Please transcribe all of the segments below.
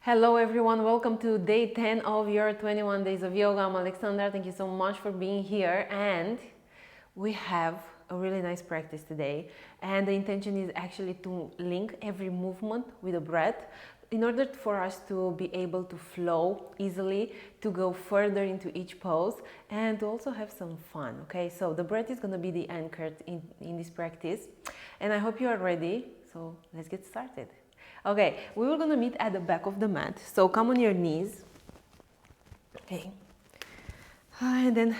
Hello everyone, welcome to day 10 of your 21 days of yoga. I'm Alexandra, thank you so much for being here, and we have a really nice practice today, and the intention is actually to link every movement with a breath in order for us to be able to flow easily, to go further into each pose, and to also have some fun. Okay, so the breath is going to be the anchor in this practice, and I hope you are ready, so let's get started. Okay, we were gonna meet at the back of the mat. So come on your knees. Okay. And then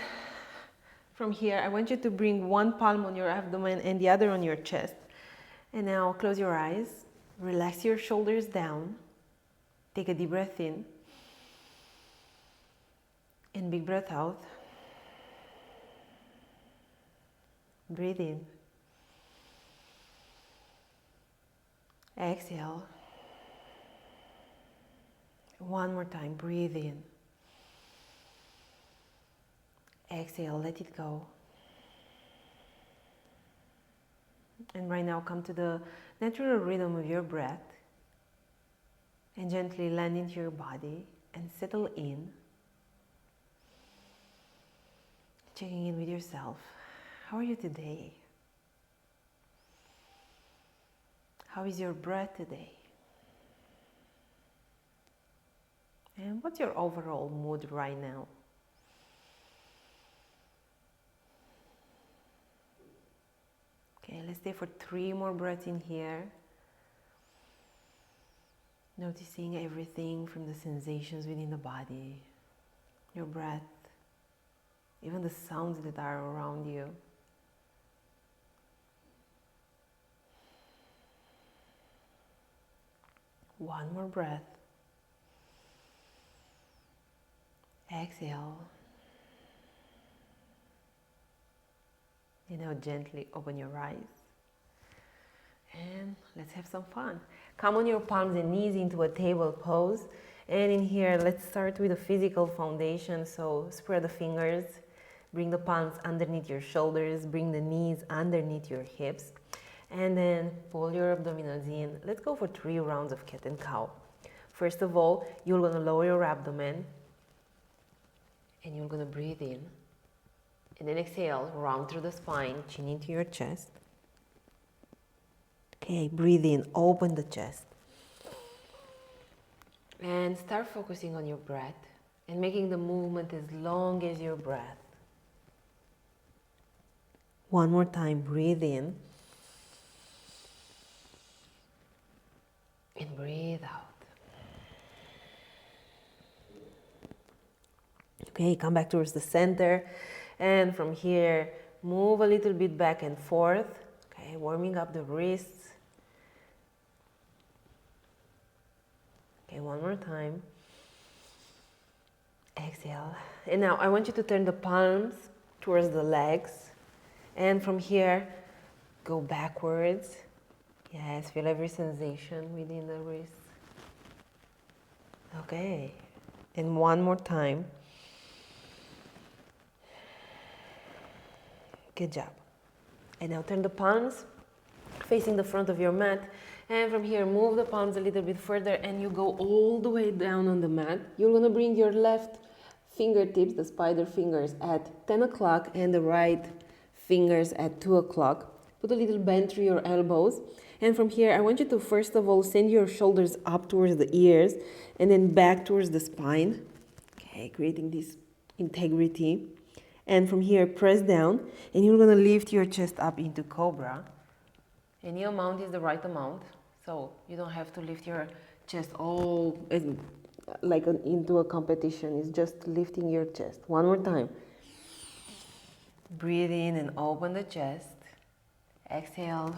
from here, I want you to bring one palm on your abdomen and the other on your chest. And now close your eyes. Relax your shoulders down. Take a deep breath in. And big breath out. Breathe in. Exhale. One more time, breathe in. Exhale, let it go. And right now come to the natural rhythm of your breath and gently land into your body and settle in. Checking in with yourself. How are you today? How is your breath today? And what's your overall mood right now? Okay, let's stay for 3 more breaths in here. Noticing everything from the sensations within the body, your breath, even the sounds that are around you. One more breath. Exhale. And now gently open your eyes. And let's have some fun. Come on your palms and knees into a table pose. And in here, let's start with a physical foundation. So spread the fingers. Bring the palms underneath your shoulders. Bring the knees underneath your hips. And then pull your abdominals in. Let's go for 3 rounds of cat and cow. First of all, you're going to lower your abdomen. And you're going to breathe in. And then exhale, round through the spine, chin into your chest. Okay, breathe in, open the chest. And start focusing on your breath and making the movement as long as your breath. One more time, breathe in. And breathe out. Okay, come back towards the center. And from here, move a little bit back and forth. Okay, warming up the wrists. Okay, one more time. Exhale. And now I want you to turn the palms towards the legs. And from here, go backwards. Yes, feel every sensation within the wrists. Okay, and one more time. Good job. And now turn the palms facing the front of your mat. And from here, move the palms a little bit further and you go all the way down on the mat. You're going to bring your left fingertips, the spider fingers, at 10 o'clock and the right fingers at 2 o'clock. Put a little bend through your elbows. And from here, I want you to first of all send your shoulders up towards the ears and then back towards the spine. Okay, creating this integrity. And from here, press down, and you're going to lift your chest up into cobra. Any amount is the right amount, so you don't have to lift your chest all like into a competition. It's just lifting your chest. One more time. Breathe in and open the chest. Exhale,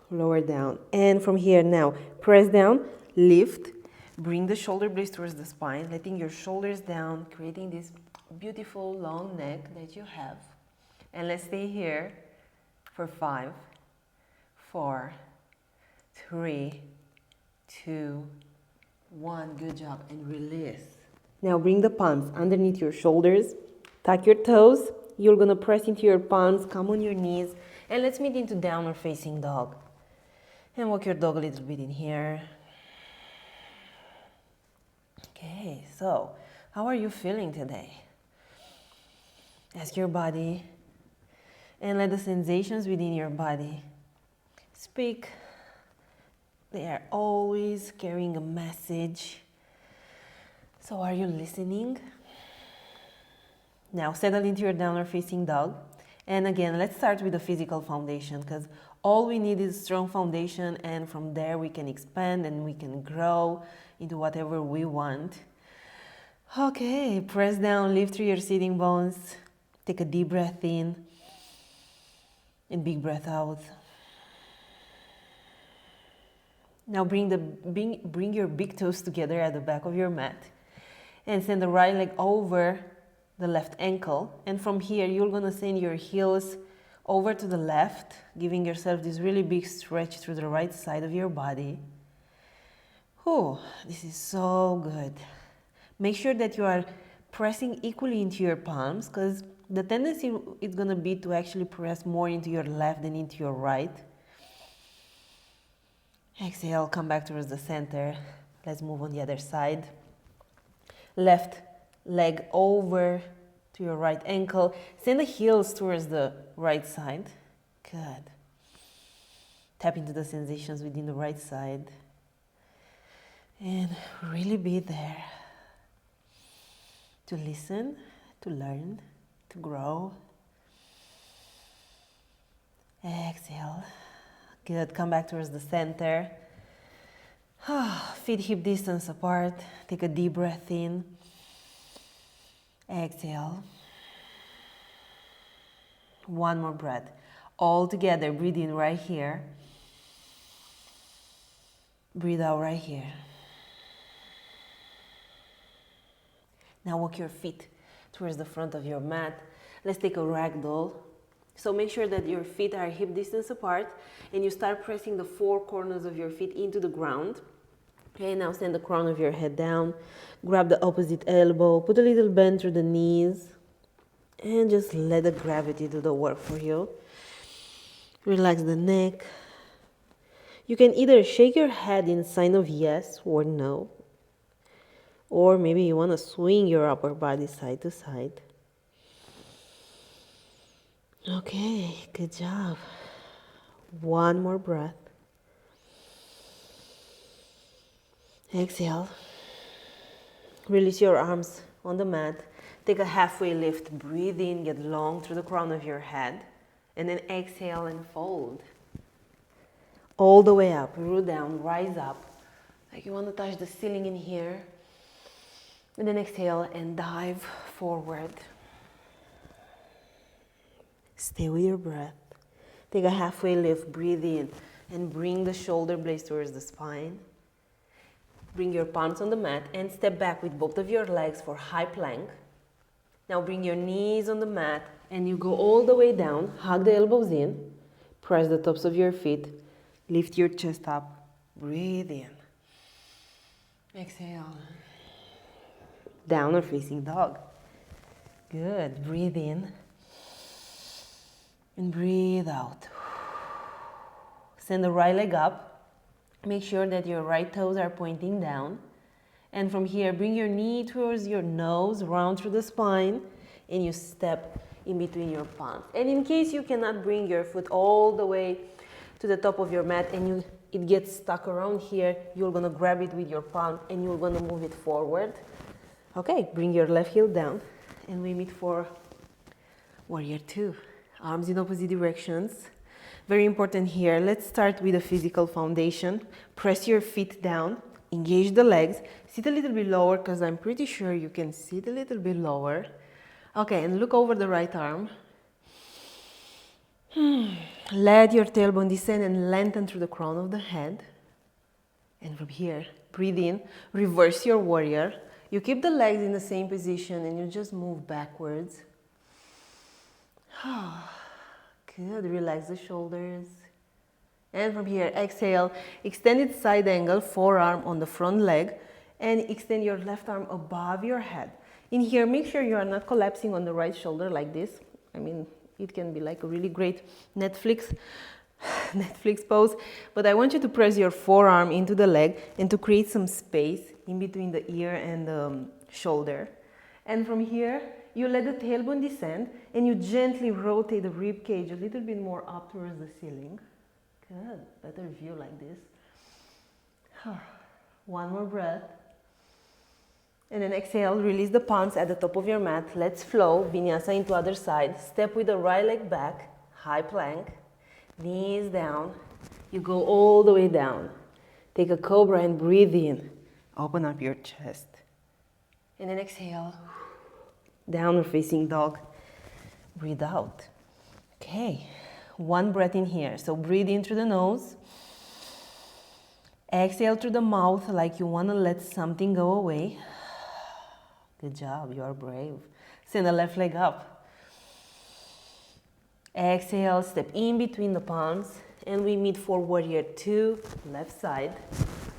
lower down. And from here now, press down, lift, bring the shoulder blades towards the spine, letting your shoulders down, creating this beautiful long neck that you have. And let's stay here for 5, 4, 3, 2, 1. Good job. And release. Now bring the palms underneath your shoulders. Tuck your toes. You're going to press into your palms. Come on your knees. And let's meet into downward facing dog. And walk your dog a little bit in here. Okay, so how are you feeling today? Ask your body and let the sensations within your body speak. They are always carrying a message. So are you listening? Now settle into your downward facing dog. And again, let's start with the physical foundation, because all we need is a strong foundation, and from there we can expand and we can grow into whatever we want. Okay, press down, lift through your sitting bones. Take a deep breath in and big breath out. Now bring your big toes together at the back of your mat and send the right leg over the left ankle, and from here you're gonna send your heels over to the left, giving yourself this really big stretch through the right side of your body. Oh, this is so good. Make sure that you are pressing equally into your palms, because the tendency is gonna be to actually press more into your left than into your right. Exhale, come back towards the center. Let's move on the other side. Left leg over to your right ankle. Send the heels towards the right side. Good. Tap into the sensations within the right side. And really be there to listen, to learn, to grow. Exhale. Good. Come back towards the center. Feet hip distance apart. Take a deep breath in. Exhale. One more breath. All together, breathe in right here. Breathe out right here. Now walk your feet towards the front of your mat. Let's take a ragdoll. So make sure that your feet are hip distance apart and you start pressing the four corners of your feet into the ground. Okay, now send the crown of your head down. Grab the opposite elbow. Put a little bend through the knees. And just let the gravity do the work for you. Relax the neck. You can either shake your head in sign of yes or no. Or maybe you want to swing your upper body side to side. Okay, good job. One more breath. Exhale. Release your arms on the mat. Take a halfway lift. Breathe in, get long through the crown of your head. And then exhale and fold. All the way up, root down, rise up. Like you want to touch the ceiling in here. And then exhale and dive forward. Stay with your breath. Take a halfway lift, breathe in, and bring the shoulder blades towards the spine. Bring your palms on the mat and step back with both of your legs for high plank. Now bring your knees on the mat and you go all the way down. Hug the elbows in. Press the tops of your feet. Lift your chest up. Breathe in. Exhale. Downward facing dog. Good. Breathe in. And breathe out. Send the right leg up. Make sure that your right toes are pointing down. And from here, bring your knee towards your nose, round through the spine, and you step in between your palms. And in case you cannot bring your foot all the way to the top of your mat and it gets stuck around here, you're gonna grab it with your palm and you're gonna move it forward. Okay, bring your left heel down and we meet for warrior two. Arms in opposite directions. Very important here. Let's start with a physical foundation. Press your feet down, engage the legs, sit a little bit lower because I'm pretty sure you can sit a little bit lower. Okay, and look over the right arm. Let your tailbone descend and lengthen through the crown of the head. And from here, breathe in, reverse your warrior. You keep the legs in the same position and you just move backwards. Good, relax the shoulders. And from here, exhale, extended side angle, forearm on the front leg, and extend your left arm above your head. In here, make sure you are not collapsing on the right shoulder like this. I mean, it can be like a really great Netflix Netflix pose, but I want you to press your forearm into the leg and to create some space in between the ear and the shoulder. And from here, you let the tailbone descend and you gently rotate the rib cage a little bit more up towards the ceiling. Good, better view like this. One more breath. And then exhale, release the palms at the top of your mat. Let's flow, vinyasa into other side. Step with the right leg back, high plank. Knees down. You go all the way down. Take a cobra and breathe in. Open up your chest. And then exhale. Downward facing dog. Breathe out. Okay. One breath in here. So breathe in through the nose. Exhale through the mouth like you want to let something go away. Good job. You are brave. Send the left leg up. Exhale, step in between the palms, and we meet for warrior two, left side.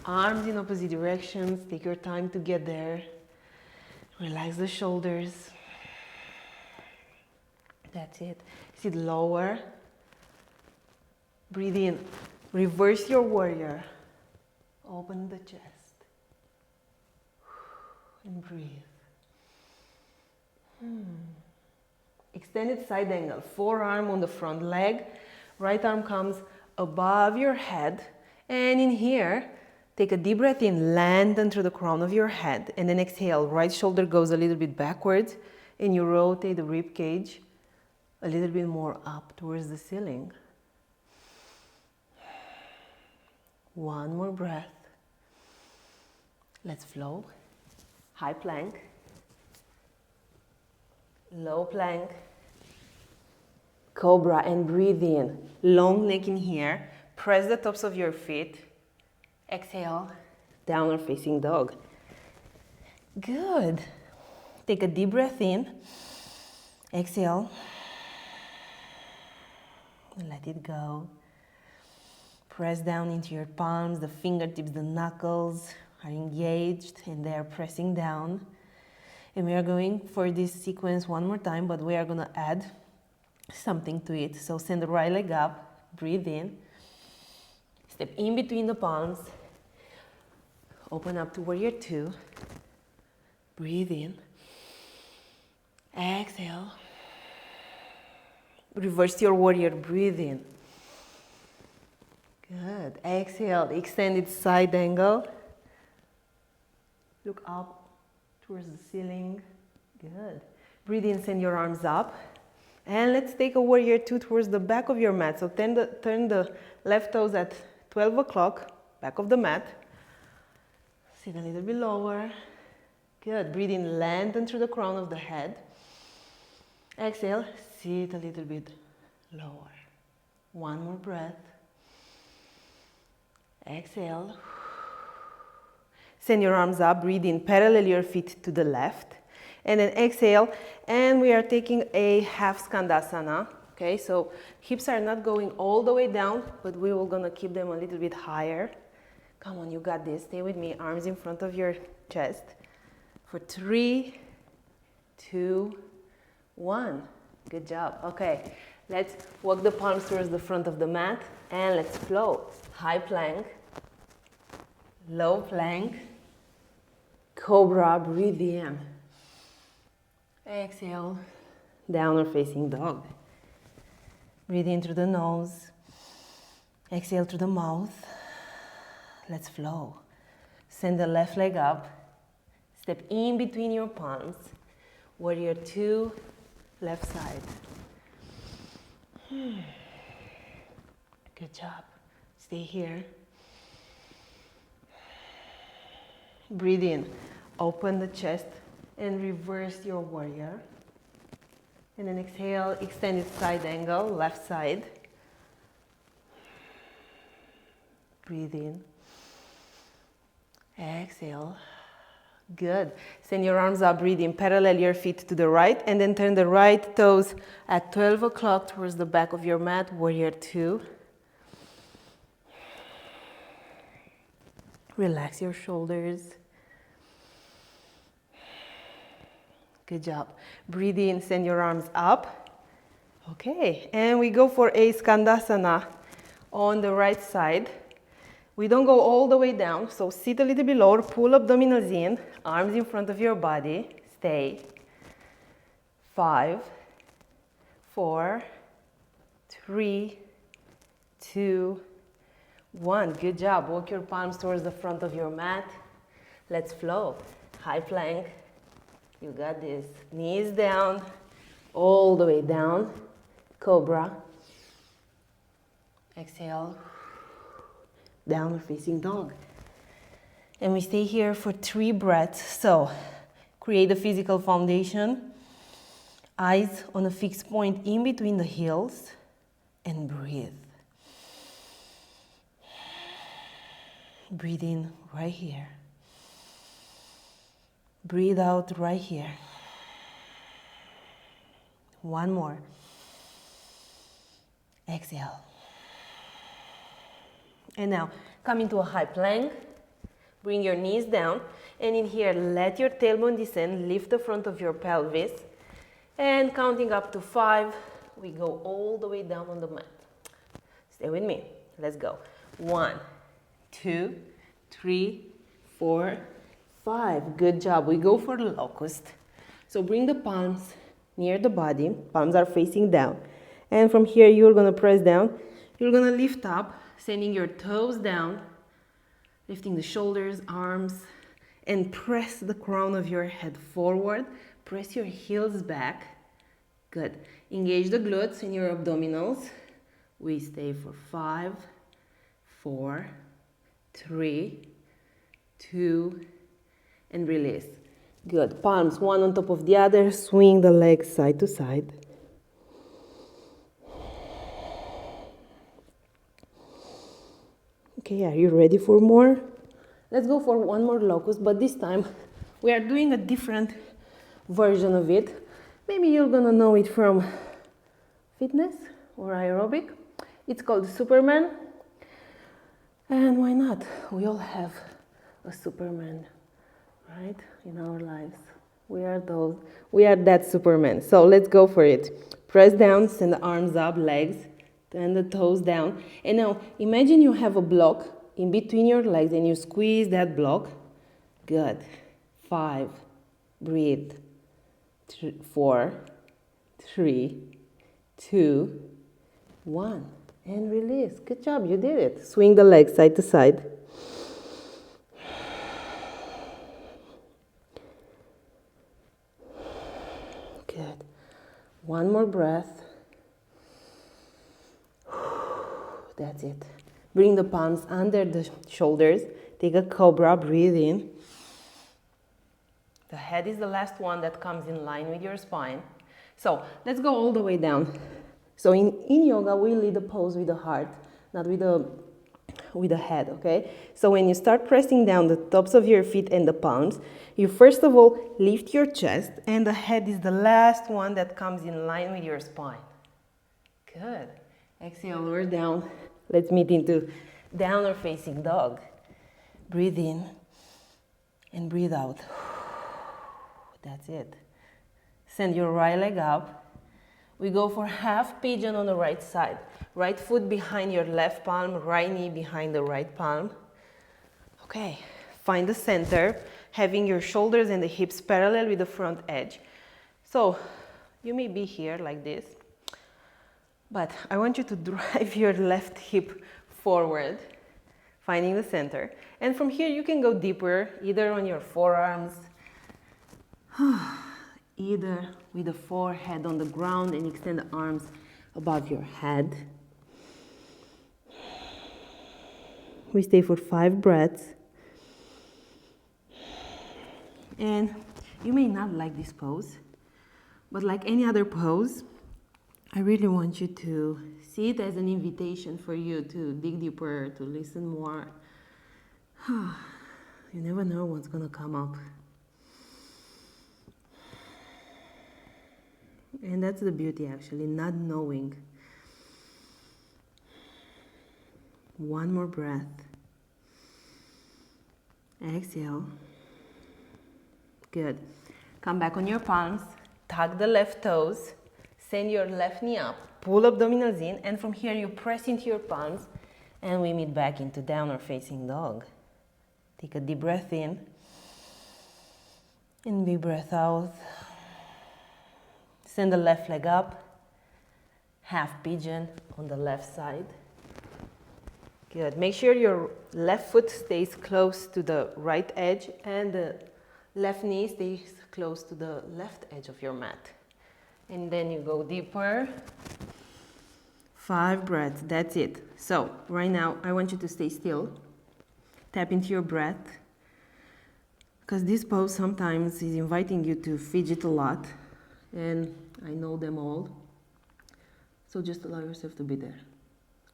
Arms in opposite directions. Take your time to get there. Relax the shoulders. That's it. Sit lower. Breathe in. Reverse your warrior. Open the chest. And breathe. Extended side angle, forearm on the front leg, right arm comes above your head, and in here, take a deep breath in, land through the crown of your head, and then exhale, right shoulder goes a little bit backwards, and you rotate the rib cage a little bit more up towards the ceiling. One more breath. Let's flow. High plank. Low plank, cobra, and breathe in. Long neck in here. Press the tops of your feet. Exhale, downward facing dog. Good. Take a deep breath in. Exhale. Let it go. Press down into your palms. The fingertips, the knuckles are engaged and they are pressing down. And we are going for this sequence one more time, but we are going to add something to it. So send the right leg up, breathe in, step in between the palms, open up to warrior two, breathe in, exhale, reverse your warrior, breathe in. Good, exhale, extended side angle, look up towards the ceiling. Good. Breathe in, send your arms up. And let's take a warrior two towards the back of your mat. So turn the left toes at 12 o'clock, back of the mat. Sit a little bit lower. Good. Breathe in, lengthen through the crown of the head. Exhale, sit a little bit lower. One more breath. Exhale. Send your arms up, breathe in, parallel your feet to the left. And then exhale, and we are taking a half Skandasana. Okay, so hips are not going all the way down, but we will gonna keep them a little bit higher. Come on, you got this. Stay with me, arms in front of your chest. For 3, 2, 1. Good job. Okay, let's walk the palms towards the front of the mat, and let's flow. High plank, low plank, cobra, breathe in. Exhale, downward facing dog. Breathe in through the nose. Exhale through the mouth. Let's flow. Send the left leg up. Step in between your palms. Warrior two, left side. Good job. Stay here. Breathe in. Open the chest and reverse your warrior. And then exhale, extended side angle, left side. Breathe in. Exhale. Good. Send your arms up, breathe in, parallel your feet to the right, and then turn the right toes at 12 o'clock towards the back of your mat, warrior two. Relax your shoulders. Good job. Breathe in, send your arms up. Okay, and we go for a Skandasana on the right side. We don't go all the way down, so sit a little bit lower, pull abdominals in, arms in front of your body, stay. 5, 4, 3, 2, 1. Good job. Walk your palms towards the front of your mat. Let's flow. High plank. You got this. Knees down, all the way down. Cobra. Exhale. Downward facing dog. And we stay here for 3 breaths. So, create a physical foundation. Eyes on a fixed point in between the heels. And breathe. Breathe in right here. Breathe out right here. One more. Exhale. And now, come into a high plank. Bring your knees down. And in here, let your tailbone descend. Lift the front of your pelvis. And counting up to 5, we go all the way down on the mat. Stay with me. Let's go. 1, 2, 3, 4, 5. Good job. We go for the locust. So bring the palms near the body. Palms are facing down. And from here, you're going to press down. You're going to lift up, sending your toes down, lifting the shoulders, arms, and press the crown of your head forward. Press your heels back. Good. Engage the glutes in your abdominals. We stay for 5, 4, 3, 2, and release. Good. Palms one on top of the other. Swing the legs side to side. Okay, are you ready for more? Let's go for one more locust, but this time we are doing a different version of it. Maybe you're gonna know it from fitness or aerobic. It's called Superman. And why not? We all have a Superman, right? In our lives. We are that Superman. So let's go for it. Press down, send the arms up, legs, and the toes down. And now imagine you have a block in between your legs and you squeeze that block. Good. 5. Breathe. 4, 3, 2, 1. And release. Good job, you did it. Swing the legs side to side. Good. One more breath. That's it. Bring the palms under the shoulders. Take a cobra, breathe in. The head is the last one that comes in line with your spine. So let's go all the way down. So in yoga, we lead the pose with the heart, not with the head, okay? So when you start pressing down the tops of your feet and the palms, you first of all lift your chest, and the head is the last one that comes in line with your spine. Good. Exhale, lower down. Let's meet into downward facing dog. Breathe in and breathe out. That's it. Send your right leg up. We go for half pigeon on the right side. Right foot behind your left palm, right knee behind the right palm. Okay, find the center, having your shoulders and the hips parallel with the front edge. So you may be here like this, but I want you to drive your left hip forward, finding the center. And from here you can go deeper, either on your forearms, either with the forehead on the ground, and extend the arms above your head. We stay for 5 breaths. And you may not like this pose, but like any other pose, I really want you to see it as an invitation for you to dig deeper, to listen more. You never know what's gonna come up. And that's the beauty, actually, not knowing. One more breath. Exhale. Good. Come back on your palms. Tuck the left toes. Send your left knee up. Pull abdominals in. And from here, you press into your palms. And we meet back into downward facing dog. Take a deep breath in and big breath out. Send the left leg up, half pigeon on the left side. Good. Make sure your left foot stays close to the right edge and the left knee stays close to the left edge of your mat. And then you go deeper. 5 breaths, that's it. So right now I want you to stay still. Tap into your breath, because this pose sometimes is inviting you to fidget a lot, and I know them all. So just allow yourself to be there.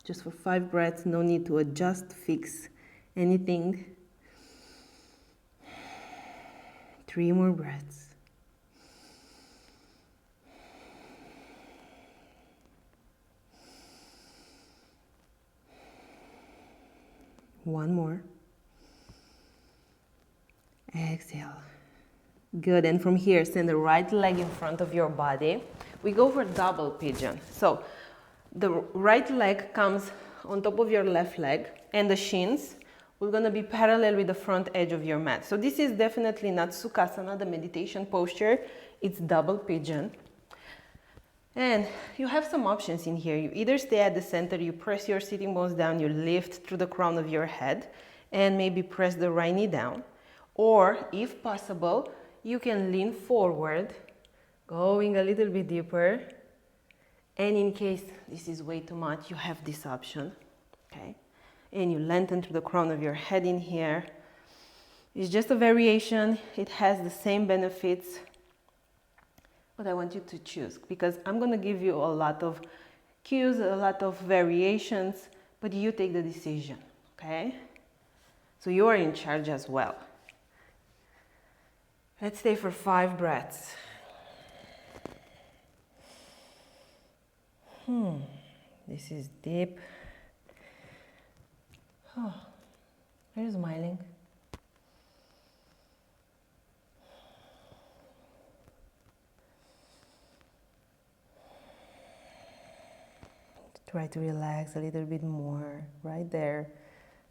Just for 5 breaths, no need to adjust, fix anything. 3 more breaths. One more. Exhale. Good, and from here, send the right leg in front of your body. We go for double pigeon. So the right leg comes on top of your left leg, and the shins will gonna be parallel with the front edge of your mat. So this is definitely not Sukhasana, the meditation posture. It's double pigeon. And you have some options in here. You either stay at the center, you press your sitting bones down, you lift through the crown of your head, and maybe press the right knee down. Or, if possible, you can lean forward, going a little bit deeper. And in case this is way too much, you have this option, okay? And you lengthen through the crown of your head in here. It's just a variation. It has the same benefits. But I want you to choose, because I'm going to give you a lot of cues, a lot of variations, but you take the decision, okay? So you are in charge as well. Let's stay for 5 breaths. This is deep. Oh, are you smiling? Try to relax a little bit more, right there,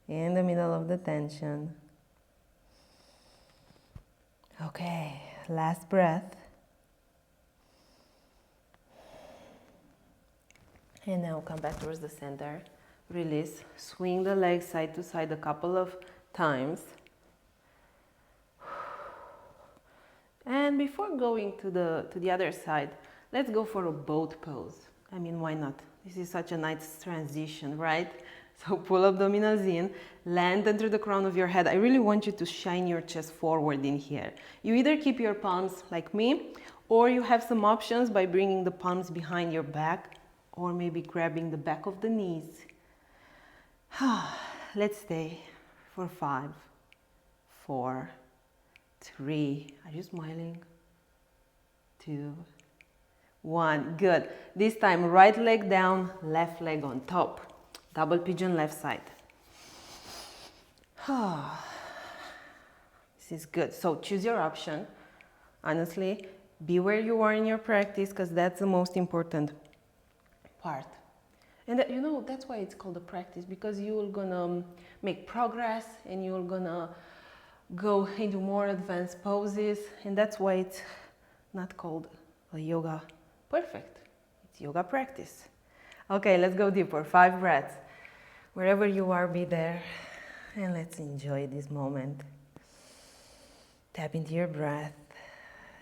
in the middle of the tension. Okay, last breath. And now come back towards the center. Release. Swing the legs side to side a couple of times. And before going to the other side, let's go for a boat pose. I mean, why not? This is such a nice transition, right? So pull abdominals in, lengthen through the crown of your head. I really want you to shine your chest forward in here. You either keep your palms like me, or you have some options by bringing the palms behind your back, or maybe grabbing the back of the knees. Let's stay for 5, 4, 3. Are you smiling? 2, 1. Good. This time, right leg down, left leg on top. Double pigeon left side. This is good. So choose your option. Honestly, be where you are in your practice, because that's the most important part. And that, you know, that's why it's called a practice, because you're gonna make progress and you're gonna go into more advanced poses, and that's why it's not called a yoga perfect. It's yoga practice. Okay, let's go deeper. 5 breaths. Wherever you are, be there, and let's enjoy this moment. Tap into your breath.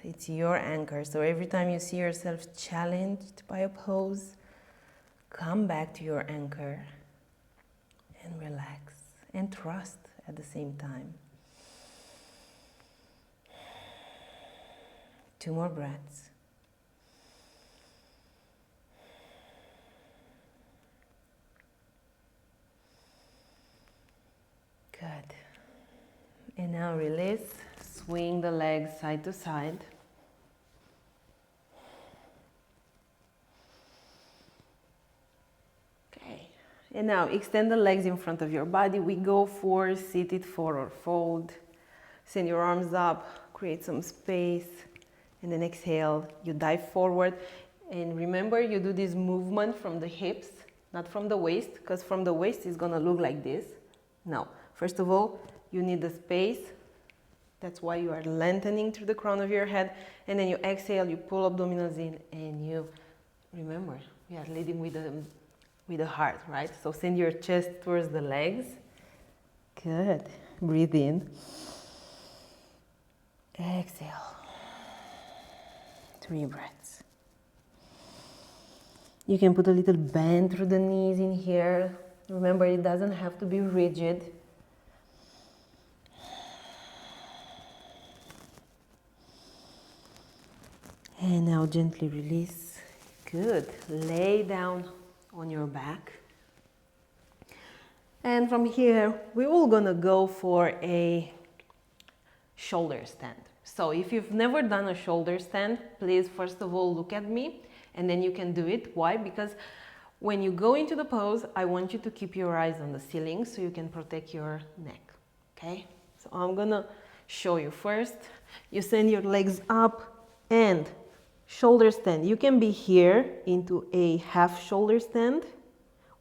It's your anchor. So every time you see yourself challenged by a pose, come back to your anchor and relax and trust at the same time. 2 more breaths. Good. And now release. Swing the legs side to side. Okay. And now extend the legs in front of your body. We go for seated forward fold. Send your arms up, create some space, and then exhale. You dive forward. And remember, you do this movement from the hips not from the waist, because from the waist it's gonna look like this. No, first of all, you need the space. That's why you are lengthening through the crown of your head, and then you exhale, you pull abdominals in, and you remember we are leading with the heart, right? So send your chest towards the legs. Good. Breathe in. Exhale. 3 breaths. You can put a little bend through the knees in here. Remember, it doesn't have to be rigid. And now gently release. Good. Lay down on your back. And from here, we're all gonna go for a shoulder stand. So if you've never done a shoulder stand, please first of all look at me, and then you can do it. Why? Because when you go into the pose, I want you to keep your eyes on the ceiling so you can protect your neck, okay? So I'm gonna show you first. You send your legs up and shoulder stand. You can be here into a half shoulder stand,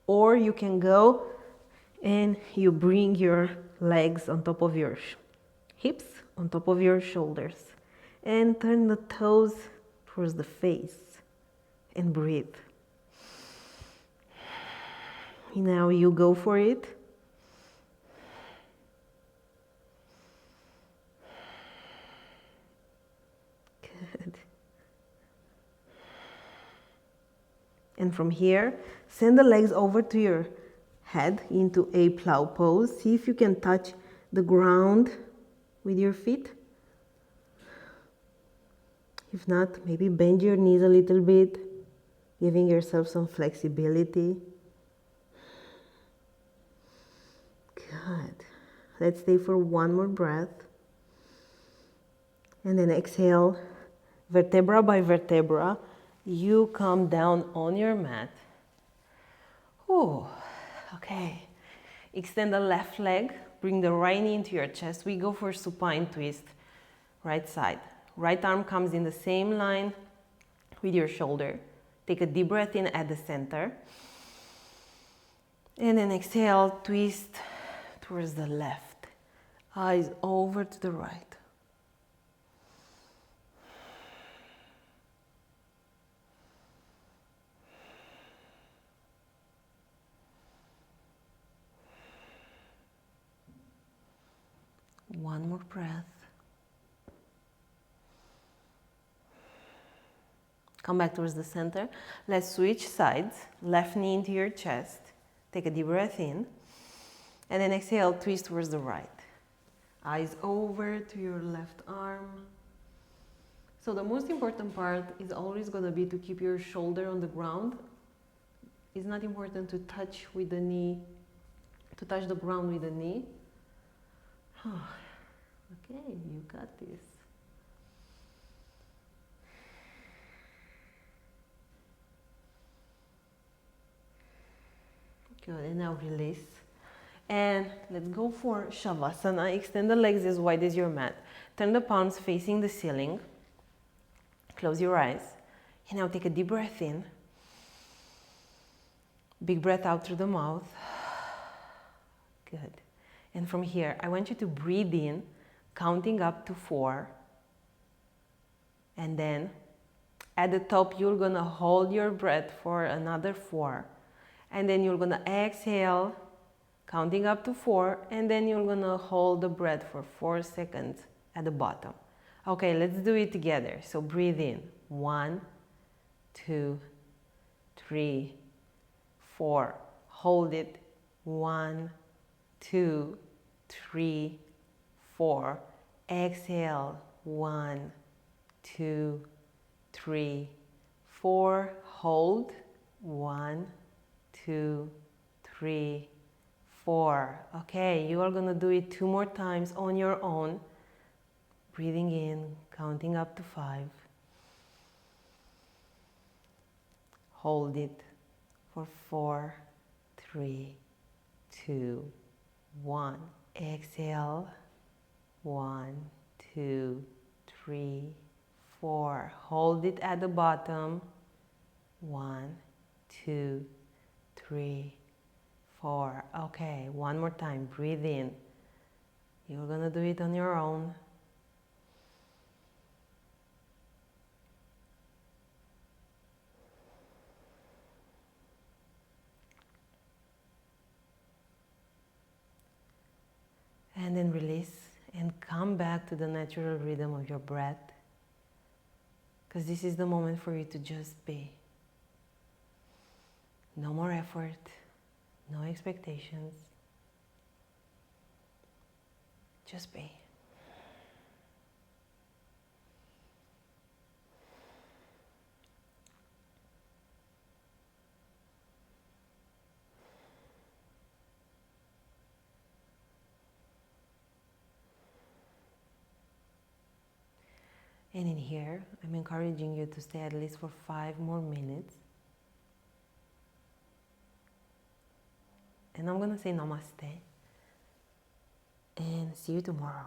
or you can go and you bring your legs on top of your hips, on top of your shoulders, and turn the toes towards the face and breathe. Now you go for it. Good. And from here, send the legs over to your head into a plow pose. See if you can touch the ground with your feet. If not, maybe bend your knees a little bit, giving yourself some flexibility. Good. Let's stay for one more breath. And then exhale, vertebra by vertebra. You come down on your mat. Ooh, okay. Extend the left leg, bring the right knee into your chest. We go for supine twist, right side. Right arm comes in the same line with your shoulder. Take a deep breath in at the center. And then exhale, twist towards the left. Eyes over to the right. One more breath. Come back towards the center. Let's switch sides. Left knee into your chest. Take a deep breath in. And then exhale, twist towards the right. Eyes over to your left arm. So the most important part is always going to be to keep your shoulder on the ground. It's not important to touch with the knee, to touch the ground with the knee. Okay, you got this. Good, and now release. And let's go for Shavasana. Extend the legs as wide as your mat. Turn the palms facing the ceiling. Close your eyes. And now take a deep breath in. Big breath out through the mouth. Good. And from here, I want you to breathe in, counting up to 4. And then at the top, you're gonna hold your breath for another 4. And then you're gonna exhale, counting up to 4. And then you're gonna hold the breath for 4 seconds at the bottom. Okay, let's do it together. So breathe in. 1, 2, 3, 4. Hold it. 1, 2, 3, 4. Exhale. 1, 2, 3, 4. Hold. 1, 2, 3, 4. Okay, you are gonna do it 2 more times on your own. Breathing in, counting up to 5. Hold it for 4, 3, 2, 1. Exhale. 1, 2, 3, 4. Hold it at the bottom. 1, 2, 3, 4. Okay, one more time. Breathe in. You're gonna do it on your own. And then release and come back to the natural rhythm of your breath. Because this is the moment for you to just be. No more effort, no expectations. Just be. And in here, I'm encouraging you to stay at least for 5 more minutes. And I'm gonna say namaste. And see you tomorrow.